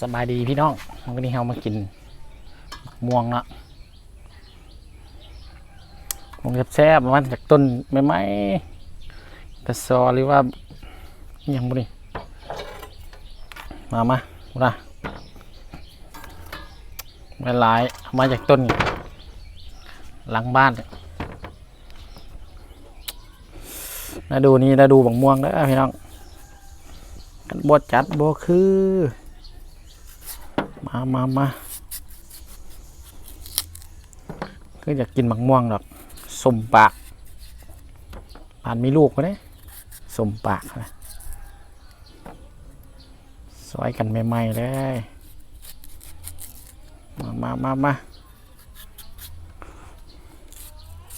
สบายดีพี่น้องวันนี้เรามากินม่วงเนาะม่วงแซ่บๆมันจากต้นไม้กระซอหรือว่าอย่างบุรีมาละไม่หลายมาจากต้นหลังบ้านมาดูนี่มาดูบักม่วงเด้อพี่น้องกันบดจัดบดคือมาก็อยากกินบักม่วงดอกสมปากผ่านมีลูกก็ได้สมปากนะซอยกันใหม่ๆเลยมา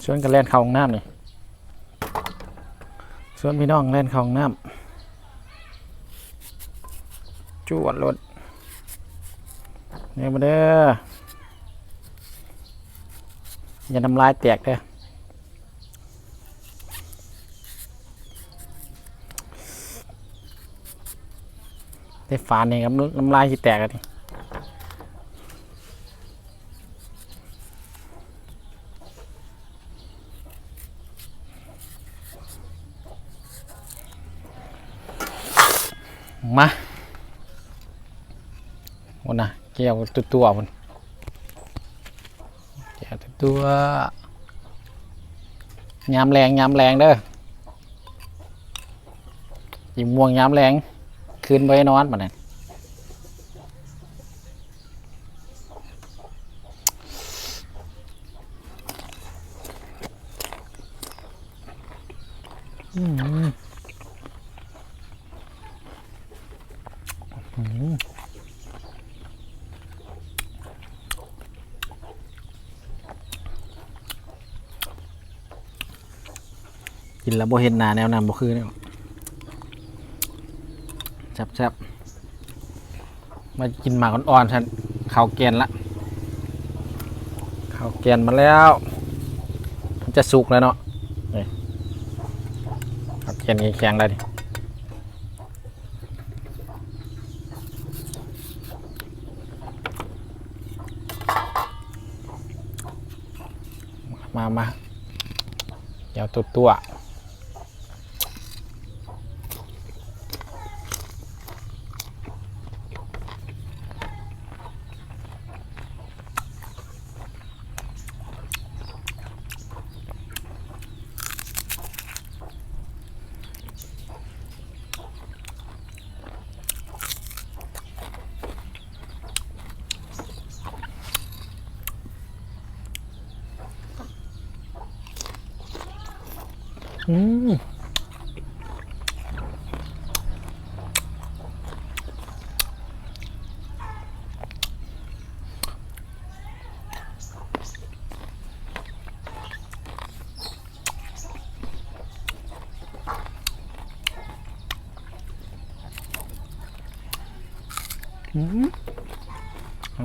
ชวนกันเล่นเข้าห้องน้ำนี่ชวนพี่น้องเล่นเข้าห้องน้ำจวดรถเนี่ยมาเด้ออย่าน้ำลายแตกเด้อได้ฝานี่ครับน้ำลายที่แตกอะทีมาวันน่ะเกี่ยวตัวมันเกี่ยวตัวยามแรงเด้อยิงม่วงยามแรงคืนไว้นอนมาเนี่ยกินแล้วบ่เห็นหน้าแนวนั้นบ่คือเนี่ยแซ่บมากินหมากอ่อนๆฉันข้าวแกนละข้าวแกนมาแล้วมันจะสุกแล้วเนาะนี่ข้าวแกนแข็งๆเลยดิมาเดี๋ยวตัว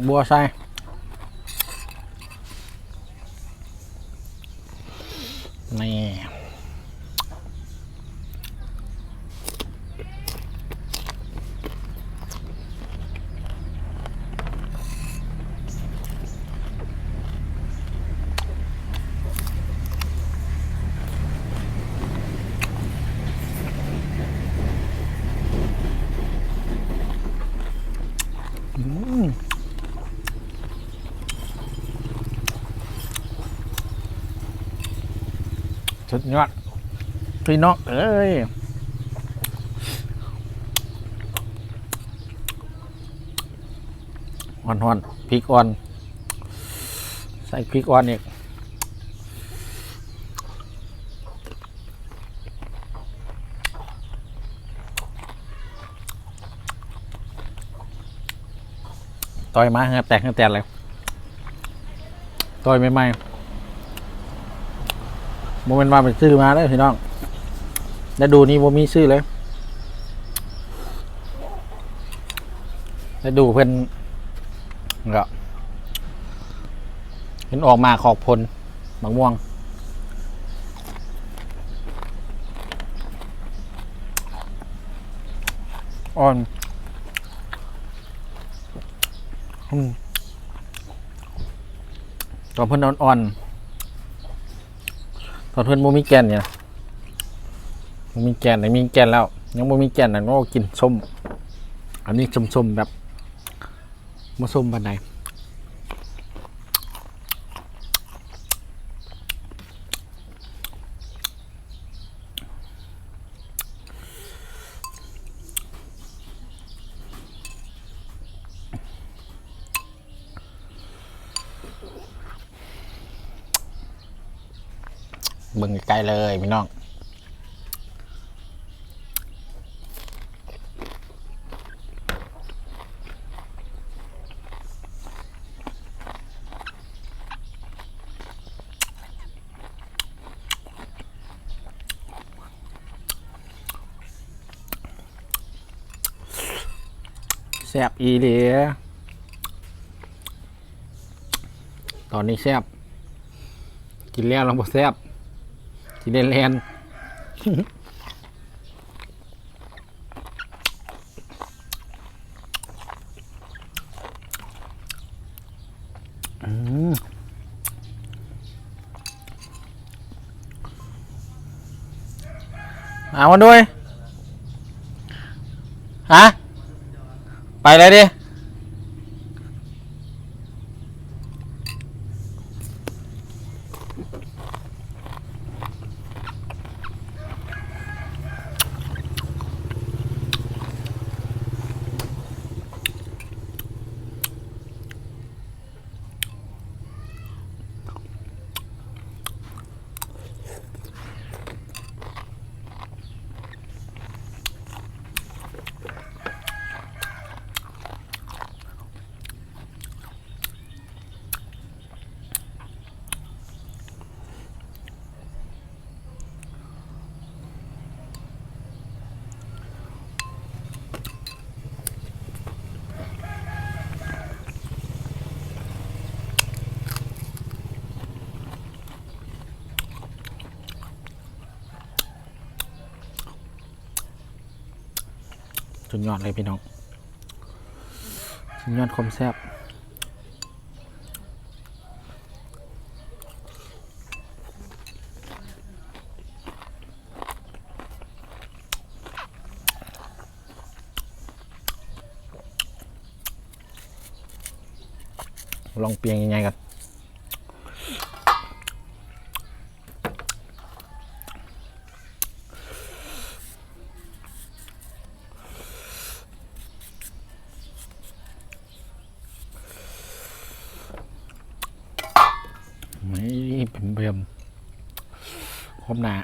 บัวใส่นี่สุดยอดพี่น้องเอ้ยอ่อนพริกอ่อนใส่พริกอ่อนอีกต่อยมาแตกเลยต่อยไม่โมเมนต์ว่าเป็นซื้อมาเลยพี่น้องแล้วดูนี่โมมีซื้อเลยแล้วดูเพื่อนก็เห็นออกมาขอบพลมะม่วงอ่อน อืมตอนเพิ่นอ่อนๆตอนเพิ่นบ่มีแกนเนี่ยบ่มีแกนไหนมีแกนแล้วยังบ่มีแกนนั่นก็กินส้มอันนี้ส้มๆแบบบ่ส้มปานใดเบิ่งใกล้ๆเลยพี่น้องแซ่บอีหลีตอนนี้แซ่บกินแล้วเราบ่แซ่บกินเล่นๆเอามาด้วยฮะไปเลยดิสุดยอดเลยพี่น้องสุดยอดความแซ่บลองเปลี่ยนยังไงกันไม่เป็นเบิ่มคมหนา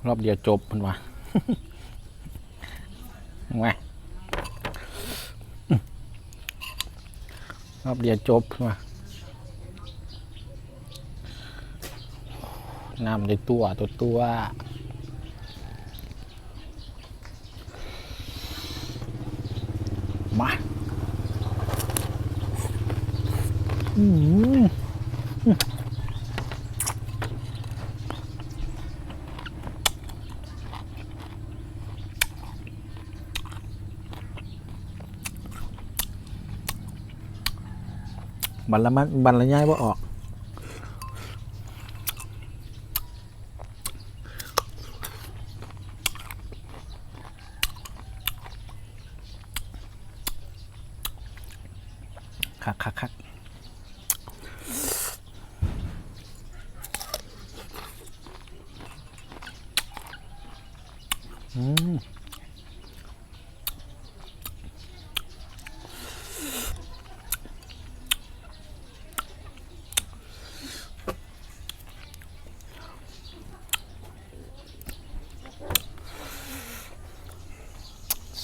รอบเดียวจบมันวะไงรอบเดียวจบมาน้ำในตัวมาบันละย่ายว่าออกคัก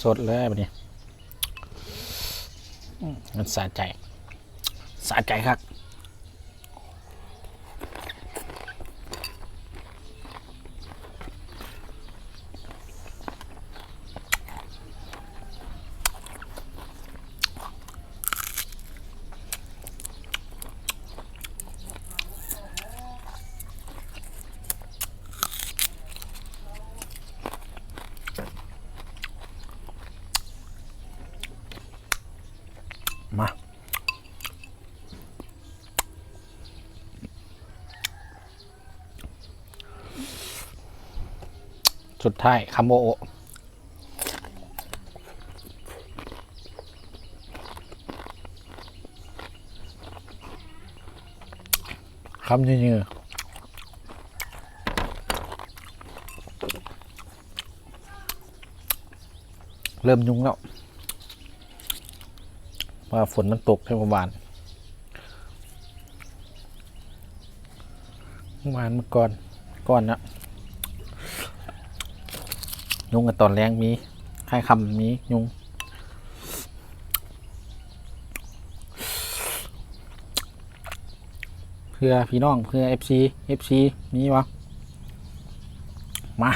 สดเลยแบบนี้มันสะใจครับ มาสุดท้ายคำโอคำยืดเริ่มยุ่งแล้วว่าฝนมันตกใช่เมื่อวานเมื่อก่อนนะยุ่งกับตอนแรงมีใครคำมียุ่งเพื่อพี่น้องเพื่อ FC มีวะมา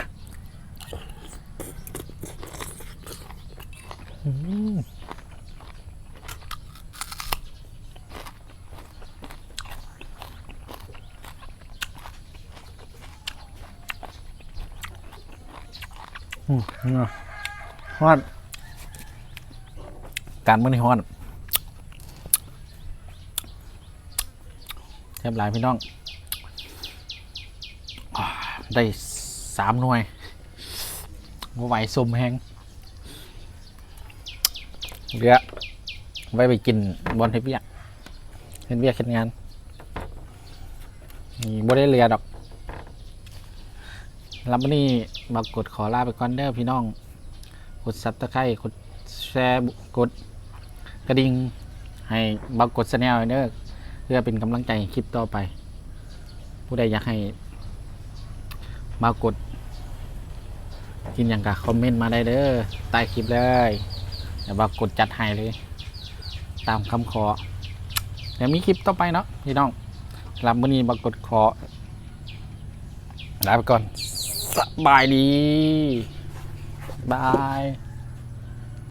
ฮอดการมื้อนี้ฮอดแทบหลายพี่น้องได้3 หน่วยบ่ไหวสมแหงเรือไว้ไปกินบอลเฮ็ดเวียกเฮ็ดงานนี่บ่ได้เรือดอกแล้ววันนี้มากดขอลาไปก่อนเด้อพี่น้องกดซับสไครต์กดแชร์กดกระดิ่งให้บักกดแชร์เด้อเพื่อเป็นกำลังใจคลิปต่อไปผู้ใดอยากให้มากดกินอย่างกับคอมเมนต์มาได้เด้อใต้คลิปเลยเดี๋ยวบักกดจัดให้เลยตามคำขอเดี๋ยวมีคลิปต่อไปเนาะพี่น้องลำวันนี้บักกดขอลาไปก่อนสบายดีบาย